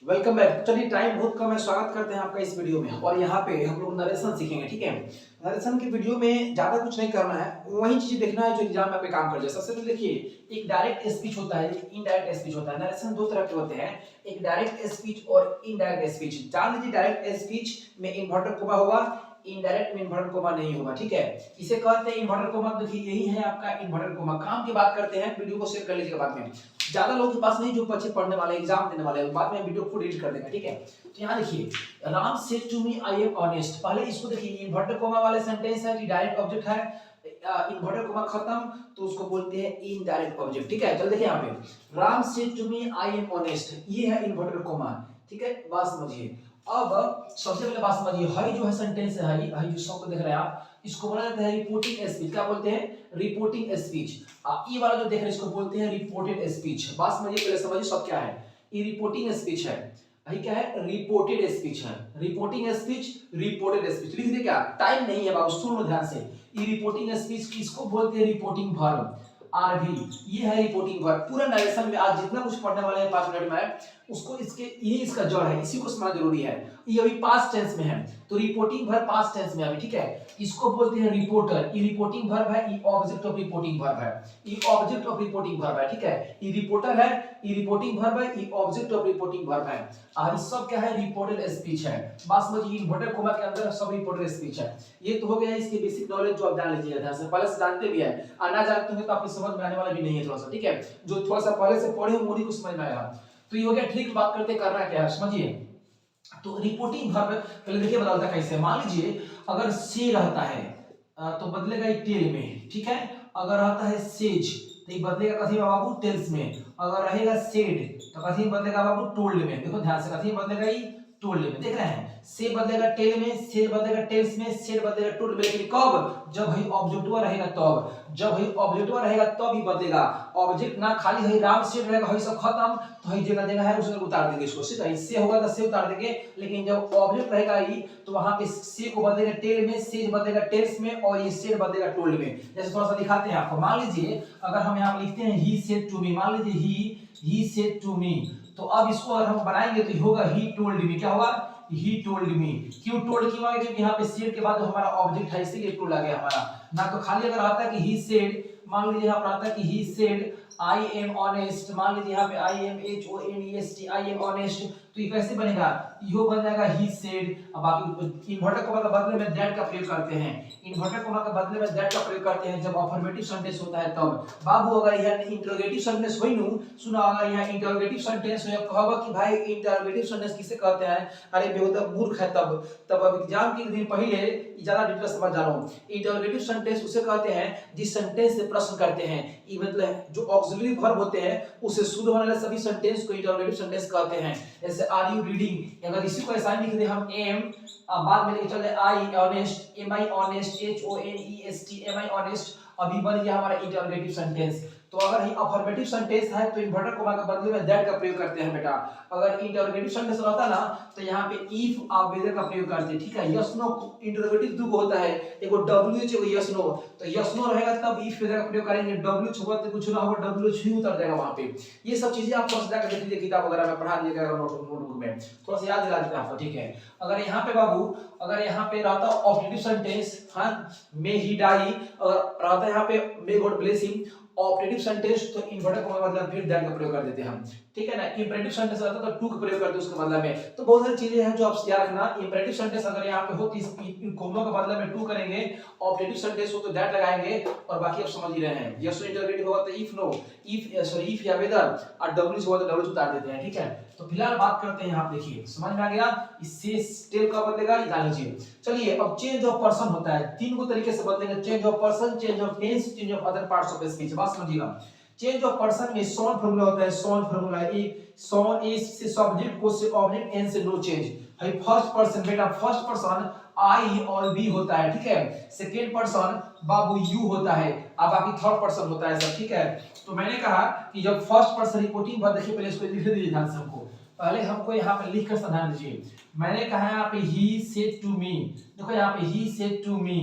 Welcome back. चलिए time बहुत कम है, स्वागत करते हैं आपका इस वीडियो में। और यहाँ पे हम लोग नरेशन सीखेंगे, ठीक है। नरेशन की वीडियो में ज्यादा कुछ नहीं करना है, वही चीज देखना है जो एग्जाम में पे काम कर जाए। सबसे पहले देखिए, एक डायरेक्ट स्पीच होता है, एक इनडायरेक्ट स्पीच होता है। नरेशन दो तरह के होते हैं, एक डायरेक्ट स्पीच और इनडायरेक्ट स्पीच। जान लीजिए, डायरेक्ट स्पीच में इन्वर्टेड कोमा होगा, इनडायरेक्ट में इन्वर्टेड कोमा नहीं होगा, ठीक है। इसे कहते हैं इन्वर्टेड कोमा। देखिए यही है आपका इन्वर्टेड कोमा। काम की बात करते हैं, वीडियो को शेयर कर लीजिएगा बाद में। ज्यादा लोगों के पास नहीं जो बच्चे पढ़ने वाले, एग्जाम देने वाले, बाद में वीडियो को एडिट कर देंगे, ठीक है। तो यहाँ देखिए, Ram said to me I am honest. पहले इसको देखिए, इन्वर्टेड कोमा वाले सेंटेंस है, डायरेक्ट ऑब्जेक्ट है। इन्वर्टेड कोमा खत्म तो उसको बोलते हैं इनडायरेक्ट ऑब्जेक्ट, ठीक है। चल देखिए यहाँ पे, Ram said to me I am honest, ये है इन्वर्टेड कोमा, ठीक है। बात समझिए। अब सबसे पहले बात समझिए, हाई जो है सेंटेंस है, हाई जो शब्द देख रहे हैं आप, इसको बोला जाता है रिपोर्टिंग स्पीच। क्या बोलते हैं? Reporting speech. ये वाला जो देख रहे हैं इसको बोलते हैं रिपोर्टेड स्पीच। बात समझिए, पहले समझिए सब क्या है। ये रिपोर्टिंग स्पीच है, ये क्या है? रिपोर्टेड स्पीच है। रिपोर्टिंग स्पीच, रिपोर्टेड स्पीच लिख दे। क्या टाइम नहीं है बाबू, सुन लो ध्यान से। ये रिपोर्टिंग स्पीच किसको बोलते हैं? Reporting verb, RV. ये है रिपोर्टिंग वर्ब। पूरा नरेशन में आज जितना कुछ पढ़ने वाले हैं 5 मिनट में, उसको इसके ये इसका जड़ है, इसी को समझना जरूरी है। ये अभी पास्ट टेंस में है, तो रिपोर्टिंग वर्ब पास्ट टेंस में अभी, ठीक है। इसको बोलते हैं रिपोर्टर। ये रिपोर्टिंग वर्ब है, ये ऑब्जेक्ट ऑफ रिपोर्टिंग वर्ब है, ये ऑब्जेक्ट ऑफ रिपोर्टिंग वर्ब है, ठीक है। ये रिपोर्टर है, ये रिपोर्टिंग वर्ब है, ये ऑब्जेक्ट ऑफ रिपोर्टिंग वर्ब है। और इस सब क्या है? रिपोर्टेड स्पीच है। बात समझिए, इन्वर्टेड कोमा के अंदर सब रिपोर्टेड स्पीच है। ये तो हो गया इसके बेसिक नॉलेज जो आप जान लीजिएगा ध्यान से, पहले से जानते भी है। और ना जानते होंगे तो आपको समझ में आने वाला भी नहीं है थोड़ा सा, ठीक है। जो थोड़ा सा पहले से पढ़े होंगे उन्हीं को समझ में आएगा। तो ये हो गया, ठीक। बात करते करना क्या है समझिए। तो रिपोर्टिंग वर्ब पहले देखिए बदलता कैसे। मान लीजिए अगर से रहता है तो बदलेगा ये टेल में, ठीक है। अगर रहता है सेज तो ये बदलेगा कथी में बाबू? टेल्स में। अगर रहेगा सेड तो कथी में बदलेगा बाबू? टोल्ड में। देखो ध्यान से, कथी में बदलेगा? ये टोल्ड में। देख रहे हैं, से बदलेगा टेल में, से बदलेगा टेल्स में, से बदलेगा टोल्ड में। लेकिन कब? जब ही ऑब्जेक्टिव रहेगा तब। जब ही ऑब्जेक्टिव रहेगा तब ही बदलेगा। ऑब्जेक्ट ना खाली है राम से रहेगा, है सब खत्म, तो है जगह जगह है उसमें उतार देंगे इसको, सीधा इससे होगा तो से उतार देंगे। लेकिन जब ऑब्जेक्ट रहेगा ही तो वहां पे से को बदलेगा टेल में, से बदलेगा टेल्स में, और ये से बदलेगा टोल्ड में। जैसे थोड़ा सा दिखाते हैं आपको। मान लीजिए अगर हम यहाँ पे लिखते हैं ही सेड टू मी, मान लीजिए ही सेड टू मी, तो अब इसको अगर हम बनाएंगे तो होगा ही टोल्ड मी। क्या होगा? He told me. क्यों टोल्ड क्यों आ गया? क्योंकि यहाँ पे सेड के बाद जो हमारा ऑब्जेक्ट है इसीलिए टोल्ड आ गया हमारा। ना तो खाली अगर आता है कि ही सेड, मान लीजिए यहाँ पर आता है कि he said I am honest, मान लीजिए यहाँ पे I am H O N E S T, I am honest, तो ये कैसे बनेगा? यो बन जाएगा ही सेड। अब बाकी इन्वर्टेड कोमा का बदले में दैट का प्रयोग करते हैं। इन्वर्टेड कोमा का बदले में दैट का प्रयोग करते हैं जब अफर्मेटिव सेंटेंस होता है तब। बाबू अगर यह इंटरोगेटिव सेंटेंस होई नु सुना, अगर यह इंटरोगेटिव सेंटेंस हो, कहबा कि भाई इंटरोगेटिव सेंटेंस किसे कहते हैं? अरे बेहुदा मूर्ख है। तब तब अब एग्जाम के दिन पहले ज्यादा डिटेल समझ जानो। इंटरोगेटिव सेंटेंस उसे कहते हैं जिस सेंटेंस से प्रश्न करते हैं। ये मतलब जो ऑक्सिलरी वर्ब होते हैं उससे शुरू होने वाले सभी सेंटेंस को इंटरोगेटिव सेंटेंस कहते हैं। जैसे आर यू रीडिंग, अगर इसी को ऐसा लिख दे हम एम, बाद में लेके चले I honest, M I honest, H O N E S T, M I honest, अभी बन गया हमारा इंटरोगेटिव सेंटेंस। तो अगर ये अफर्मेटिव सेंटेंस है तो इन्वर्टेड कोमा के बदले में दैट का प्रयोग करते हैं बेटा। अगर इंटरोगेटिव सेंटेंस रहता ना तो यहाँ पे इफ आप वेदर का प्रयोग करते हैं, ठीक है। यस नो इंटरोगेटिव दो होता है, एगो डब्ल्यू एच, एगो यस नो। तो यस नो रहेगा तब इफ वेदर का प्रयोग करेंगे, डब्ल्यू होगा तो कुछ ना होगा, डब्ल्यू ही उतर जाएगा वहां पे। ये सब चीजें आप थोड़ा सा जाकर देख लीजिए, किताब वगैरह में पढ़ा लीजिएगा नोटबुक में, थोड़ा सा याद दिला देते हैं आपको, ठीक है। अगर यहाँ पे बाबू, अगर यहाँ पे रहता ऑब्जेक्टिव सेंटेंस, हाँ, मे ही डाई, अगर रहता यहाँ पे may God bless him, operative sentence तो इन्वर्टेड कोमा मतलब फिर दैट का प्रयोग कर देते हैं हम, ठीक है ना। इंपेरेटिव सेंटेंस रहता तो टू का प्रयोग करते उसके बदले में। तो बहुत सारी चीजें हैं जो आप याद रखना। इंपेरेटिव सेंटेंस अगर यहाँ पे हो तो इस कोमा का बदले में टू करेंगे, ऑपरेटिव सेंटेंस हो तो दैट लगाएंगे, और बाकी आप समझ ही रहे हैं। यस इंटरोगेटिव होगा तो if no, if sorry if या वेदर, और डब्ल्यू होगा तो डब्ल्यू उतार देते हैं, ठीक है। तो फिलहाल बात करते हैं, यहाँ देखिए समझ में आ गया। इससे टेल का बदलेगा, ये जान लीजिए। चलिए अब चेंज ऑफ पर्सन होता है, तीन को तरीके से बदलेंगे। Change of person, change of tense, change of other parts of speech. बात समझिएगा। चेंज ऑफ पर्सन में सॉन फार्मूला होता है, सॉन फार्मूला एक सॉन ए से सब्जेक्ट, को से ऑब्जेक्ट, एन से नो चेंज है। फर्स्ट पर्सन बेटा, फर्स्ट पर्सन आई और बी होता है, ठीक है। सेकंड पर्सन बाबू यू होता है, अब बाकी थर्ड पर्सन होता है सब, ठीक है। तो मैंने कहा कि जब फर्स्ट पर्सन रिपोर्टिंग वर्ब, देखिए पहले इसको लिख दीजिए ध्यान से, हमको पहले हमको यहाँ पे लिख कर समझाना दीजिए। मैंने कहा यहाँ पे ही सेड टू मी, देखो यहाँ पे he said to me,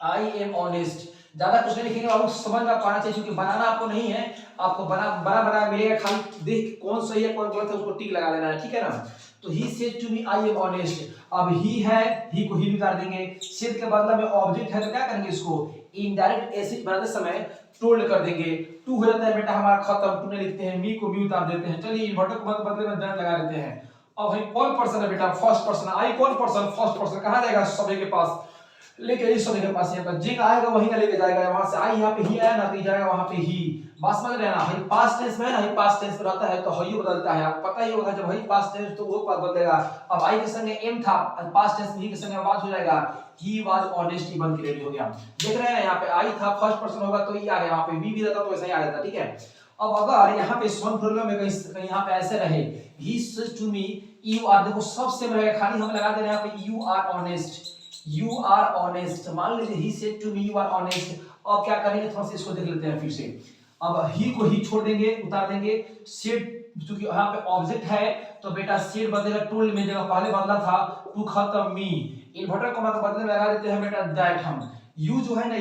I am honest, ज्यादा कुछ नहीं लिखेंगे बाबू, समझ में आपको आना चाहिए, क्योंकि बनाना आपको नहीं है, आपको बना मिलेगा, खाली देख कौन सही है कौन गलत है उसको टिक लगा देना है, ठीक है ना। तो he said to me I am honest, अब ही है, ही को ही उतार देंगे, सेड के बदला में ऑब्जेक्ट है तो क्या करेंगे, इसको इनडायरेक्ट एसिड बनाते समय टोल्ड कर देंगे, टू हो जाता है बेटा हमारा खत्म, टू ने लिखते हैं, मी को मी उतार देते हैं, चलिए इन्वर्टर को बदले में दैट लगा देते हैं। अब भाई कौन पर्सन है बेटा, फर्स्ट पर्सन, आई कौन पर्सन, फर्स्ट पर्सन, कहां जाएगा, सभी के पास लेके इस सभी के पास, यहाँ पर जिंग आएगा वहीं ना लेके जाएगा, वहां से आई यहाँ पे ही आया ना तो जाएगा वहां पे ही, बात समझ रहे हैं ना। भाई पास्ट टेंस में है ना, ही पास्ट टेंस में रहता है तो ही बदलता है, आपको पता ही होगा, जब ही पास्ट टेंस तो वो बदलेगा। अब आई के संगे एम था, पास्ट टेंस में ही के संगे वाज हो जाएगा, ही वाज ऑनेस्ट, बन के रेडी हो गया। देख रहे हैं यहाँ पे आई था, फर्स्ट पर्सन होगा तो ही आ गया, वहां पे वी भी रहता तो ऐसा ही आ जाता, ठीक है। अब अगर यहाँ पे वन प्रॉब्लम में कहीं यहाँ पे ऐसे रहे, he said to me you are, देखो सब सेम रहेगा, खाली हम लगा दे रहे हैं यहाँ पे you are honest, you are honest, मान लीजिए he said to me you are honest. अब क्या करेंगे, थोड़ा सा इसको देख लेते हैं फिर से। अब ही को ही छोड़ देंगे, उतार देंगे, सेड क्योंकि यहाँ पे ऑब्जेक्ट है तो बेटा सेड बदलेगा टोल्ड में, जगह पहले बदला था टू खत्म मी, इन्वर्टर को मतलब बदले में लगा देते हैं बेटा दैट हम। यू जो है ना,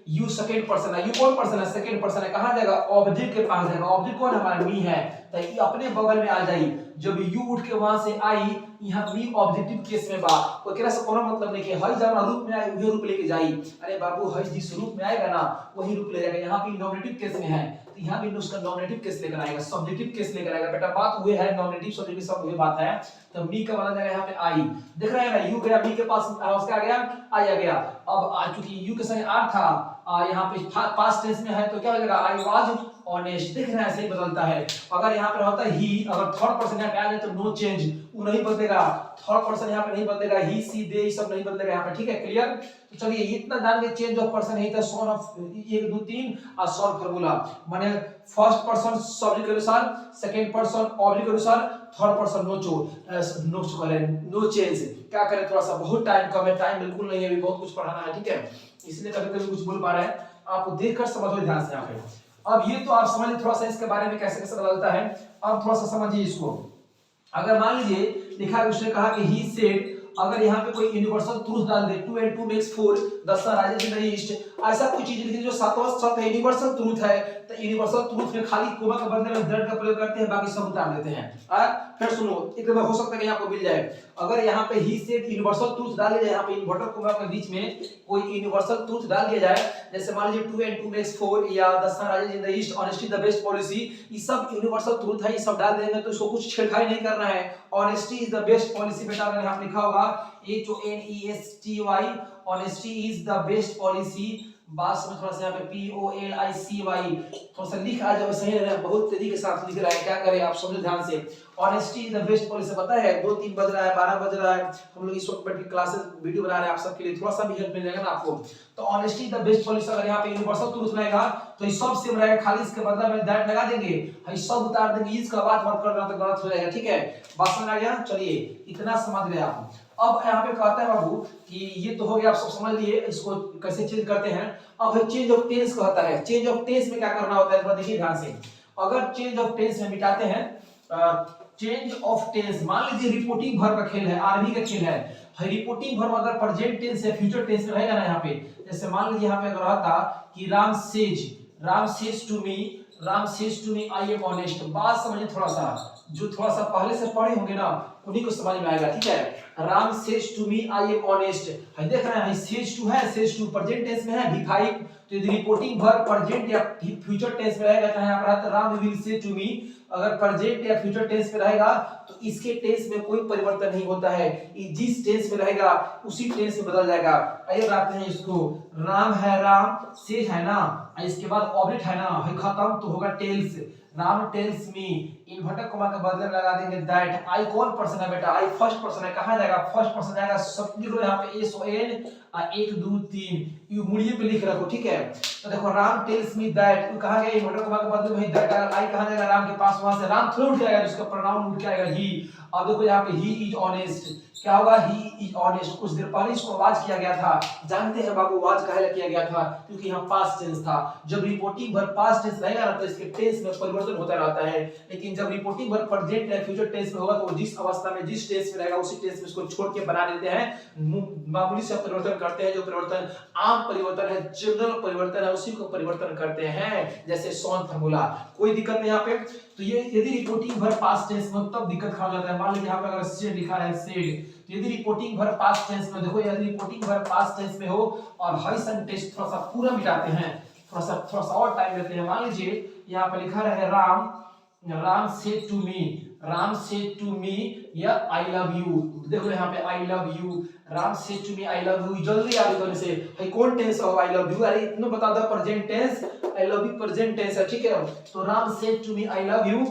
यू सेकंड पर्सन है, यू कौन पर्सन है, सेकंड पर्सन है, कहां जाएगा, ऑब्जेक्ट के पास जाएगा, ऑब्जेक्ट कौन है हमारा, मी है, तो ये अपने बगल में आ जाई, जब यू उठ के वहां से आई, यहाँ मी ऑब्जेक्टिव केस में बा, ओकरा से कोनो मतलब नहीं कि हई जब रूप में आई वही रूप लेके जाई, अरे बाबू हई जिस रूप में आएगा ना वही रूप ले जाएगा, यहाँ पे नॉमिनेटिव केस में है तो यहाँ भी उसका नॉमिनेटिव केस लेकर आएगा, सब्जेक्टिव केस लेकर आएगा, बेटा बात हुए है नॉमिनेटिव सब्जेक्टिव सब हुए बात है, तो मी का बदला जाएगा यहाँ पे आई, देख रहे हैं ना, यू गया मी के पास, उसका आ गया आई आ गया, अब चूंकि यू के संग आर था, यहाँ पे पास्ट टेंस में है तो क्या हो जाएगा, आई वाज ऑनेस्ट, देख रहे हैं ऐसे ही बदलता है। अगर यहाँ पे रहता है ही, अगर थर्ड पर्सन यहाँ पे आ जाए तो नो चेंज, वो नहीं बदलेगा, थर्ड पर्सन यहाँ पे नहीं बदलेगा, ही सी दे ये सब नहीं बदलेगा यहाँ पे, ठीक है, क्लियर। तो चलिए इतना जान के चेंज ऑफ पर्सन है तो सॉन ऑफ 1 2 3 और सॉल्व फार्मूला, माने फर्स्ट पर्सन सब्जेक्ट के अनुसार, सेकंड पर्सन ऑब्जेक्ट के अनुसार, थर्ड पर्सन नो चेंज, क्या करें, थोड़ा सा बहुत टाइम कम है, टाइम बिल्कुल नहीं है, अभी बहुत कुछ पढ़ाना है, ठीक है, इसलिए कभी-कभी कुछ बोल पा रहे हैं, आप देखकर समझो ध्यान से यहाँ पे। अब ये तो आप समझिए थोड़ा सा इसके बारे में कैसे कैसे बदलता है, अब थोड़ा सा समझिए इसको। अगर मान लीजिए लिखा है, उसने कहा कि ही सेड, अगर यहाँ पे कोई यूनिवर्सल ट्रूथ डाल दे, 2 and 2 makes 4, the sun rises in the east, ऐसा कोई चीज लिखी जो सातवां सत्य यूनिवर्सल ट्रूथ है, तो यूनिवर्सल ट्रूथ में खाली कोमा के बदले में दैट का प्रयोग करते हैं, बाकी सब उतार देते हैं। फिर सुनो, एक बार हो सकता है कि आपको मिल जाए, अगर यहाँ पे ही सेड यूनिवर्सल ट्रूथ डाल दिया जाए, यहाँ पे इन्वर्टर कोमा के बीच में कोई यूनिवर्सल ट्रूथ डाल दिया जाए, जैसे मान लीजिए 2 and 2 makes 4 या the sun rises in the east, honesty the best policy, ये सब यूनिवर्सल ट्रूथ है, ये सब डाल देंगे तो इसको कुछ छेड़खानी नहीं करना है, honesty is the best policy, बेटा अगर यहाँ लिखा होगा HONESTY, honesty is the best policy, बात में थोड़ा सा यहाँ पे POLICY थोड़ा सा लिख आ जाए, सही है, बहुत तेजी के साथ लिख रहा है, क्या करें आप समझो ध्यान से, honesty is the best policy, पता है 2 3 बज रहा है, 12 बज रहा है, हम लोग इस वक्त बैठ के क्लासेस वीडियो बना रहे हैं आप सबके लिए, थोड़ा सा भी हेल्प मिल जाएगा ना आपको। तो honesty is the best policy, अगर यहाँ पे यूनिवर्सल ट्रूथ रहेगा तो ये सब सेम रहेगा, खाली इसके बदले में दैट लगा देंगे, ये सब उतार देंगे, इसका बात मत करना तो गलत हो जाएगा, ठीक है, बात समझ आ गया, चलिए इतना समझ गए आप। अब यहाँ पे कहता है बाबू कि ये तो हो गया, आप सब समझ लिए इसको कैसे चेंज करते हैं। अब चेंज ऑफ टेंस कहता है, चेंज ऑफ टेंस में क्या करना होता है, थोड़ा देखिए ध्यान से। अगर चेंज ऑफ टेंस में मिटाते हैं, चेंज ऑफ टेंस, मान लीजिए रिपोर्टिंग वर्ब का खेल है, आरबी का खेल है, रिपोर्टिंग वर्ब अगर प्रेजेंट टेंस या फ्यूचर टेंस में रहेगा ना, यहाँ पे जैसे मान लीजिए यहाँ पे अगर रहता कि Ram says to me I am honest, बात समझिए थोड़ा सा, जो थोड़ा सा पहले से पढ़े होंगे ना उन्हीं को समझ में आएगा, ठीक है। Ram says to me I am honest, है देख रहे हैं, सेज टू है, सेज टू प्रेजेंट टेंस में है, V5, तो यदि रिपोर्टिंग वर्ब प्रेजेंट या फ्यूचर टेंस में रहेगा तो यहाँ पर आता Ram will say to me, अगर प्रेजेंट या फ्यूचर टेंस में रहेगा तो इसके टेंस में कोई परिवर्तन नहीं होता है, जिस टेंस में रहेगा उसी टेंस में बदल जाएगा। आइए बताते हैं इसको, राम है, राम सेज है ना, इसके बाद ऑब्जेक्ट है ना, है खत्म तो होगा tells, Ram tells me, inverter comma के बदले में लगा देंगे दैट, आई कौन पर्सन है बेटा, आई फर्स्ट पर्सन है, कहां जाएगा, फर्स्ट पर्सन जाएगा, सब लिख लो यहाँ पे SON 1 2 3, यू मुड़िए पे लिख रखो, ठीक है। तो देखो राम टेल्स मी दैट, कहां गया, इन्वर्टर कोमा के बदले में दैट, आई कहां जाएगा, राम के पास, वहां से राम थोड़ा उठ जाएगा, इसका प्रोनाउन उठ के आएगा ही। अब देखो यहाँ पे ही इज ऑनेस्ट, क्या होगा, ही इज ऑनेस्ट, कुछ देर पहले इसको आवाज किया गया था, जानते हैं बाबू आवाज काहे किया गया था, क्योंकि यहाँ पास्ट टेंस था, जब रिपोर्टिंग वर्ब पास्ट टेंस रहेगा ना तो इसके टेंस में परिवर्तन होता रहता है, लेकिन जब रिपोर्टिंग वर्ब प्रेजेंट या फ्यूचर टेंस में होगा तो जिस अवस्था में जिस टेंस में रहेगा उसी टेंस में इसको छोड़ के बना देते हैं, मामूली से परिवर्तन करते हैं, जो परिवर्तन आम परिवर्तन है, जनरल परिवर्तन है, उसी को परिवर्तन करते हैं, जैसे सॉन फार्मूला। कोई दिक्कत नहीं यहाँ पे। तो ये यदि रिपोर्टिंग भर पास्ट टेंस में, तब दिक्कत खा जाता है। मान लीजिए यहाँ पे अगर सेड लिखा है सेड, तो यदि रिपोर्टिंग भर पास्ट टेंस में, देखो यदि रिपोर्टिंग भर पास्ट टेंस में हो और हाई सेंटेंस थोड़ा सा पूरा मिटाते हैं, थोड़ा सा और टाइम लेते हैं। मान लीजिए यहाँ पे लिखा रहे Ram said to me, Ram said to me या आई लव यू। देखो यहाँ पे I love you, Ram said to me I love you. जल्दी याद करने से भाई कौन टेंस है आई लव यू, अरे इतना बता दो present tense, I love you present tense है, ठीक है। तो Ram said to me I love you.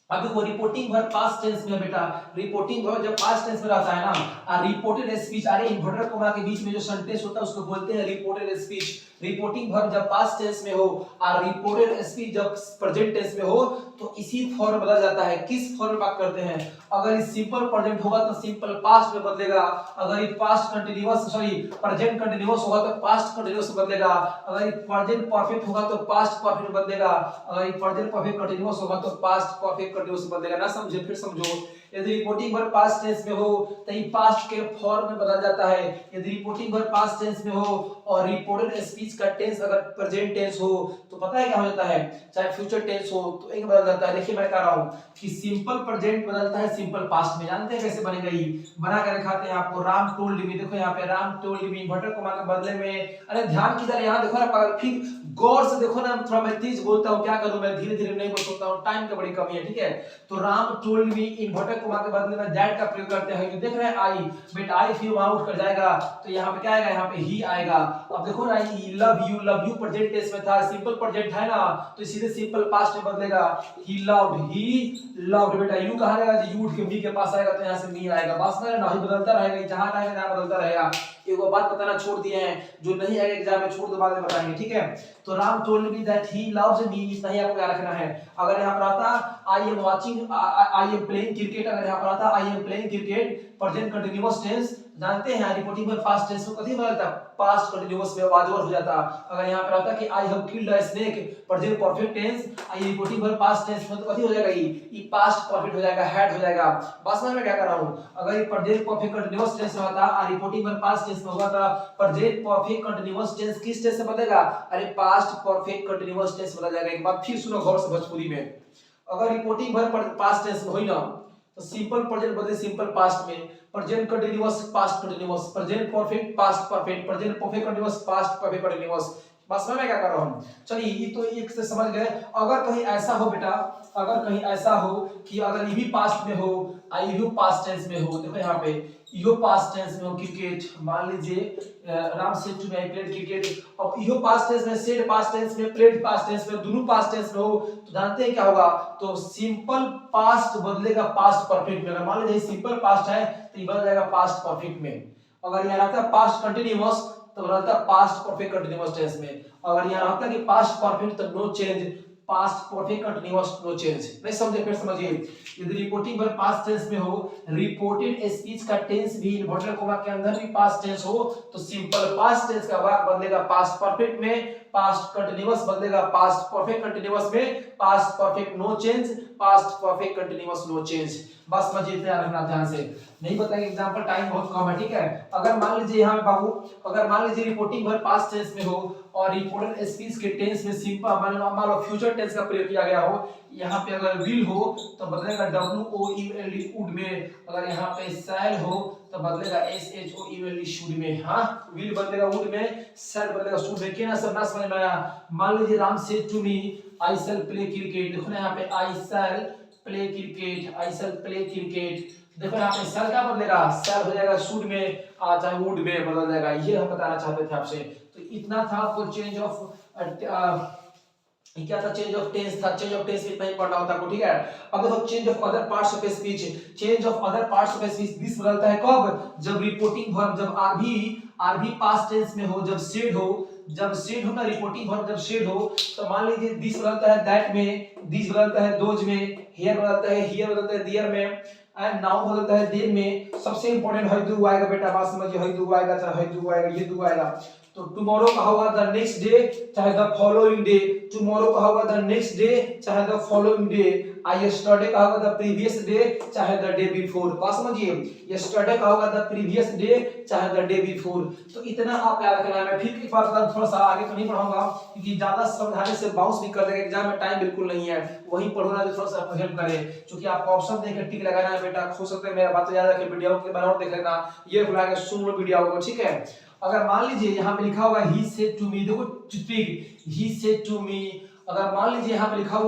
अब देखो रिपोर्टिंग वर्ब पास्ट टेंस में बेटा, रिपोर्टिंग वर्ब जब पास्ट टेंस में रहता है ना, रिपोर्टेड स्पीच, अरे इन्वर्टर कोमा के बीच में जो सेंटेंस होता है उसको बोलते हैं रिपोर्टेड स्पीच। रिपोर्टिंग वर्ब जब पास्ट टेंस में हो और रिपोर्टेड स्पीच जब प्रेजेंट टेंस में हो, तो इसी फॉर्म में बदल जाता है। किस फॉर्म में बात करते हैं? अगर ये सिंपल प्रेजेंट होगा तो सिंपल पास्ट में बदलेगा, अगर ये past continuous sorry present continuous होगा तो पास्ट कंटीन्यूअस में बदलेगा, अगर ये प्रेजेंट परफेक्ट होगा तो पास्ट परफेक्ट में बदलेगा, अगर ये प्रेजेंट परफेक्ट कंटीन्यूअस होगा तो पास्ट परफेक्ट कंटीन्यूअस में बदलेगा। ना समझे? फिर समझो। यदि रिपोर्टिंग वर्ब पास्ट टेंस में हो तो ये पास्ट के फॉर्म में बदल जाता है। यदि रिपोर्टिंग वर्ब पास्ट टेंस में हो और रिपोर्टेड स्पीच का टेंस अगर प्रेजेंट टेंस हो तो पता है क्या हो जाता है, चाहे फ्यूचर टेंस हो तो एक बदल जाता है। देखिए मैं कह रहा हूं कि सिंपल प्रेजेंट बदलता है सिंपल पास्ट में। जानते हैं कैसे बनेगा? ये बना कर दिखाते हैं आपको। राम टोल्ड मी, देखो यहाँ पे Ram told me inverter comma के बदले में, अरे ध्यान किधर, यहाँ देखो ना पागल, फिर गौर से देखो ना। थोड़ा मैं तेज बोलता हूँ, क्या करूं मैं, धीरे धीरे नहीं बोल सकता हूँ, टाइम की बड़ी कमी है, ठीक है। तो Ram told me inverter comma के बदले में दैट का प्रयोग करते हैं। ये देख रहे हैं आई, बट आई फिर वहां उठ कर जाएगा तो यहाँ पे क्या आएगा, यहाँ पे ही आएगा। अब देखो ना लव यू प्रेजेंट टेंस में था, सिंपल प्रेजेंट है ना, तो सीधे सिंपल पास्ट में बदलेगा। ही लव्ड बेटा, यू कहां रहेगा, यू उठ के मी के पास आएगा तो यहाँ से मी आएगा। बस में ना ही बदलता रहेगा, जहां रहेगा जहां बदलता रहेगा। एक बात बताना छोड़ दिए हैं, जो नहीं आएगा एग्जाम में छोड़ दो, बाद में बताएंगे, ठीक है। तो Ram told me that he loves me, इतना ही आपको याद रखना है। अगर यहाँ पर आता I am watching, I am playing cricket, अगर यहाँ पर आता I am playing cricket present continuous tense, जानते हैं रिपोर्टिंग में पास्ट टेंस को कथी बदलता, पास्ट कंटीन्यूअस में वाजवर हो जाता। अगर यहाँ पर आता कि I have killed a snake present perfect tense, I reporting में पास्ट टेंस में तो कथी हो जाएगा, ये पास्ट परफेक्ट हो जाएगा, हैड हो जाएगा। बस में मैं क्या कर रहा हूं, अगर ये प्रेजेंट परफेक्ट कंटीन्यूअस टेंस में होता और रिपोर्टिंग में पास्ट टेंस में होगा तो प्रेजेंट परफेक्ट कंटीन्यूअस टेंस किस टेंस से बदलेगा, अरे पास्ट परफेक्ट कंटीन्यूअस टेंस बदल जाएगा। एक बार फिर सुनो गौर से भोजपुरी में, अगर रिपोर्टिंग भर पास्ट टेंस में होई ना तो सिंपल प्रेजेंट बदले सिंपल पास्ट में, present continuous past continuous, present perfect past perfect, present perfect continuous past perfect continuous. बस मैं क्या कर रहा हूं, चलिए ये तो एक से समझ गए। अगर कहीं ऐसा हो बेटा, अगर कहीं ऐसा हो कि अगर ये भी पास्ट में हो, आई यू पास्ट टेंस में हो, देखो यहाँ पे यो पास्ट टेंस में हो क्रिकेट, मान लीजिए Ram said to me I played cricket, अब यो पास्ट टेंस में, सेड पास्ट टेंस में, प्लेड पास्ट टेंस में, दोनों पास्ट टेंस में हो तो जानते हैं क्या होगा, तो सिंपल पास्ट बदलेगा पास्ट परफेक्ट में। अगर मान लीजिए सिंपल पास्ट है तो ये बदल जाएगा पास्ट परफेक्ट में। अगर यहाँ रहता है पास्ट कंटीन्यूअस तो रहता है पास्ट परफेक्ट कंटीन्यूअस टेंस में। अगर यहाँ रहता है कि पास्ट परफेक्ट तो no change, past perfect continuous no change. नहीं समझे? फिर समझिए, यदि रिपोर्टिंग वर्ब पास्ट टेंस में हो, रिपोर्टेड स्पीच का टेंस भी इन्वर्टेड कोमा के अंदर भी पास्ट टेंस हो तो सिंपल पास्ट टेंस का वाक्य बदलेगा पास्ट परफेक्ट में, पास्ट कंटीन्यूअस बदलेगा पास्ट परफेक्ट कंटीन्यूअस में, past perfect no change, past perfect continuous no change. बस समझिए, ध्यान रखना ध्यान से, नहीं बताएंगे एग्जांपल, टाइम बहुत कम है, ठीक है। अगर मान लीजिए यहाँ बाबू, अगर मान लीजिए रिपोर्टिंग वर्ब पास्ट टेंस में हो और रिपोर्टेड स्पीच के टेंस में सिंपल मान लो फ्यूचर टेंस का प्रयोग किया गया हो, यहाँ पे अगर विल हो तो बदलेगा WOULD वुड में, अगर यहाँ पे शैल हो तो बदलेगा SHOULD शुड में। हाँ, विल बदलेगा वुड में, शैल बदलेगा शुड में। क्या सब ना समझ में आया? मान लीजिए Ram said to me I shall play cricket, देखो ना यहाँ पे I shall play cricket, I shall play cricket, देखो यहाँ पे शैल क्या बदलेगा, शैल हो जाएगा शुड में, चाहे वुड में बदल जाएगा। ये हम बताना चाहते थे आपसे। तो इतना था आपको चेंज ऑफ क्या था, चेंज ऑफ टेंस था। चेंज ऑफ टेंस इतना ही पढ़ना होता है, ठीक है। अब देखो change of other parts of speech, change of other parts of speech this बदलता है कब, जब रिपोर्टिंग वर्ब जब आरबी पास्ट टेंस में हो, जब सेड हो ना, रिपोर्टिंग वर्ब जब सेड हो तो मान लीजिए दिस बदलता है दैट में, दिस बदलता है दोज में, हियर बदलता है हियर बदलता है देयर में, एंड नाउ बदलता है देयर में। सबसे इंपॉर्टेंट है डू आएगा बेटा, बात समझिए, है डू आएगा, चाहे है डू आएगा, ये डू आएगा। तो टुमारो कहा होगा द नेक्स्ट डे चाहे द फॉलोइंग डे, टुमारो कहा होगा द नेक्स्ट डे चाहे द फॉलोइंग डे, यस्टरडे कहा होगा द प्रीवियस डे चाहे द डे बिफोर। बात समझिए, यस्टरडे कहा होगा द प्रीवियस डे चाहे द डे बिफोर। तो इतना आप याद रखना है। मैं फिर एक बार थोड़ा सा आगे तो नहीं पढ़ाऊंगा क्योंकि ज्यादा समझाने से बाउंस भी कर देगा एग्जाम में, टाइम बिल्कुल नहीं है। वही पढ़ो ना जो थोड़ा सा आपको हेल्प करे, क्योंकि आपको ऑप्शन देकर टिक लगाना है बेटा। हो सकता है मेरा बात याद रखे, वीडियो के बार और देख लेना, ये बुला के सुन लो वीडियो को, ठीक है। अगर मान लीजिए यहाँ पे लिखा होगा ही सेड टू मी, देखो speak, he said to me, अगर मान लीजिए यहाँ पे लिखा हुआ